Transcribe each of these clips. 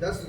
10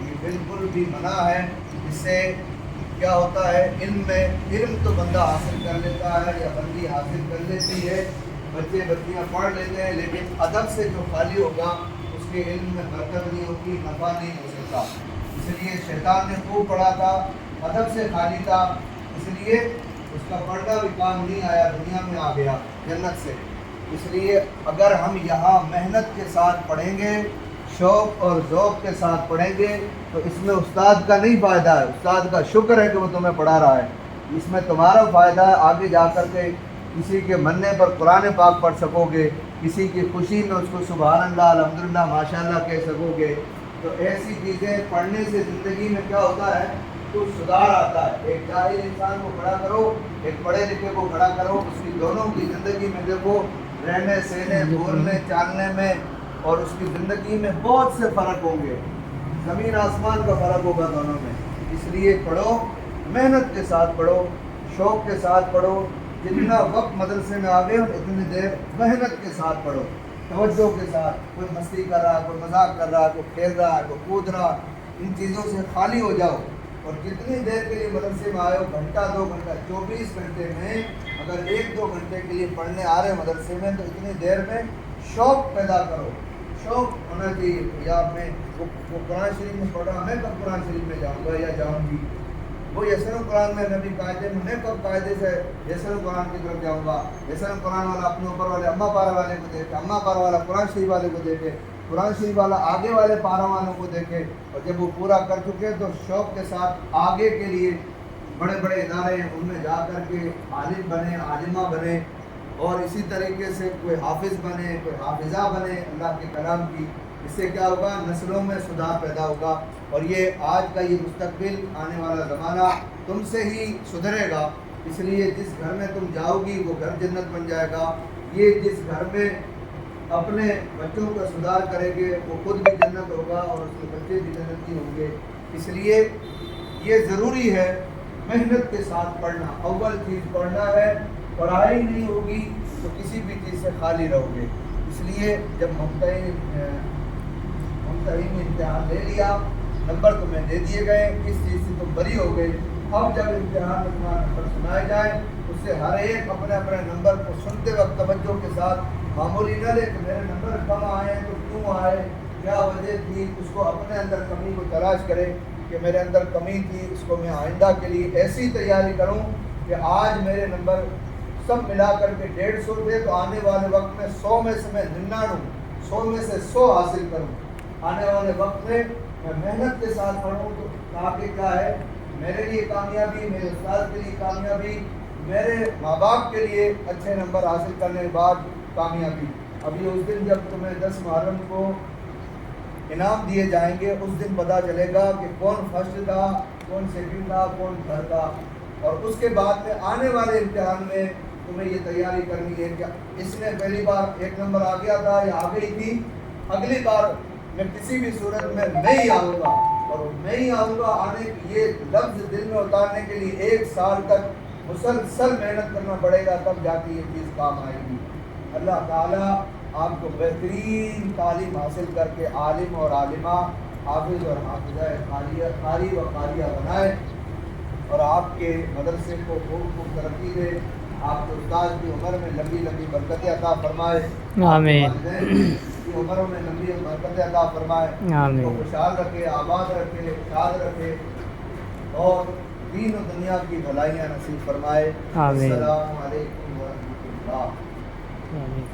یہ بالکل بھی منع ہے. اس سے کیا ہوتا ہے، علم تو بندہ حاصل کر لیتا ہے یا بندی حاصل کر لیتی ہے، بچے بچیاں پڑھ لیتے ہیں، لیکن ادب سے جو خالی ہوگا اس کے علم میں برکت نہیں ہوگی، نفع نہیں ہو سکتا. اس لیے شیطان نے خوب پڑھا تھا، ادب سے خالی تھا، اس لیے اس کا پردہ بھی کام نہیں آیا، دنیا میں آ گیا جنت سے. اس لیے اگر ہم یہاں محنت کے ساتھ پڑھیں گے، شوق اور ذوق کے ساتھ پڑھیں گے، تو اس میں استاد کا نہیں فائدہ ہے، استاد کا شکر ہے کہ وہ تمہیں پڑھا رہا ہے. اس میں تمہارا فائدہ ہے، آگے جا کر کے کسی کے مننے پر قرآن پاک پڑھ سکو گے، کسی کی خوشی میں اس کو سبحان اللہ الحمدللہ ماشاء اللہ کہہ سکو گے. تو ایسی چیزیں پڑھنے سے زندگی میں کیا ہوتا ہے، تو سدھار آتا ہے. ایک جاہل انسان کو کھڑا کرو، ایک پڑھے لکھے کو کھڑا کرو، اس کی دونوں کی زندگی میں دیکھو، رہنے سہنے بولنے چالنے میں اور اس کی زندگی میں بہت سے فرق ہوں گے، زمین آسمان کا فرق ہوگا دونوں میں. اس لیے پڑھو، محنت کے ساتھ پڑھو، شوق کے ساتھ پڑھو. جتنا وقت مدرسے میں آگے ہو اتنی دیر محنت کے ساتھ پڑھو، توجہ کے ساتھ. کوئی مستی کر رہا ہے، کوئی مذاق کر رہا ہے، کوئی کھیل رہا ہے، کوئی کود رہا، ان چیزوں سے خالی ہو جاؤ. اور جتنی دیر کے لیے مدرسے میں آئے ہو، گھنٹہ 2 گھنٹہ، 24 گھنٹے میں اگر 1-2 گھنٹے کے لیے پڑھنے آ رہے ہیں مدرسے میں، تو اتنی دیر میں شوق پیدا کرو. شوق ہونا چاہیے. یا میں وہ قرآن شریف میں پڑھ رہا، میں کب قرآن شریف میں جاؤں گا یا جاؤں گی. وہ یسر القرآن میں نبی قاعدے میں کب قاعدے سے یسر القرآن کی طرف جاؤں گا. یسر القرآن والا اپنے اوپر والے اماں پارہ والے کو دیکھے، اماں پارہ والا قرآن شریف والے کو دیکھے، قرآن شریف والا آگے والے پارہ والوں کو دیکھے. اور جب وہ پورا کر چکے تو شوق کے ساتھ آگے کے لیے بڑے بڑے ادارے ہیں ان میں جا کر کے عالم بنے، عالمہ بنے، اور اسی طریقے سے کوئی حافظ بنے، کوئی حافظہ بنے اللہ کے کلام کی. اس سے کیا ہوگا، نسلوں میں سدھار پیدا ہوگا. اور یہ آج کا یہ مستقبل آنے والا زمانہ تم سے ہی سدھرے گا. اس لیے جس گھر میں تم جاؤ گی وہ گھر جنت بن جائے گا. یہ جس گھر میں اپنے بچوں کا سدھار کرے گے وہ خود بھی جنت ہوگا اور اس کے بچے بھی جنتی ہوں گے. اس لیے یہ ضروری ہے محنت کے ساتھ پڑھنا. اول چیز پڑھنا ہے، پڑھائی نہیں ہوگی تو کسی بھی چیز سے خالی رہو گے. اس لیے جب ممتحن نے امتحان لے لیا، نمبر تمہیں دے دیے گئے، کس چیز سے تم بری ہو گئے. اب جب امتحان میں تمہارا نمبر سنائے جائے، اس سے ہر ایک اپنے اپنے نمبر کو سنتے وقت توجہ کے ساتھ معمولی نہ لے کہ میرے نمبر کم آئے تو کیوں آئے، کیا وجہ تھی. اس کو اپنے اندر کمی کو تلاش کرے کہ میرے اندر کمی تھی، اس کو میں آئندہ کے لیے ایسی تیاری کروں کہ آج میرے نمبر سب ملا کر کے 150 تھے تو آنے والے وقت میں 100 میں سے میں 99 100 میں سے 100 حاصل کروں. آنے والے وقت میں میں محنت کے ساتھ پڑھوں تو تاکہ کیا ہے، میرے لیے کامیابی، میرے استاد کے لیے کامیابی، میرے ماں باپ کے لیے اچھے نمبر حاصل کرنے کے بعد کامیابی. ابھی اس دن جب تمہیں 10 محرم کو انعام دیے جائیں گے، اس دن پتہ چلے گا کہ کون فرسٹ تھا، کون سیکنڈ تھا، کون تھرڈ تھا. اور اس کے بعد میں آنے والے امتحان میں تمہیں یہ تیاری کرنی ہے کہ اس نے پہلی بار 1 نمبر آ گیا تھا یا آ گئی تھی، اگلی بار میں کسی بھی صورت میں ہی آؤں گا. اور میں ہی آؤں گا آنے یہ لفظ دل میں اتارنے کے لیے 1 سال تک مسلسل محنت کرنا پڑے گا، تب جا کے یہ چیز کام آئے گی. اللہ تعالیٰ آپ کو بہترین تعلیم حاصل کر کے عالم اور عالمہ، حافظ اور حافظہ، قاری و قاریہ بنائے، اور آپ کے مدرسے کو خوب ترقی دے. آپ کے استاد کی عمر میں لمبی لمبی برکتیں عطا فرمائے. آمین. والدین کی عمروں میں لمبی برکتیں عطا فرمائے. ان کو خوشحال رکھے، آباد رکھے، شاد رکھے، اور دین و دنیا کی بھلائیاں نصیب فرمائے. آمین. السلام علیکم ورحمۃ اللہ. آمین.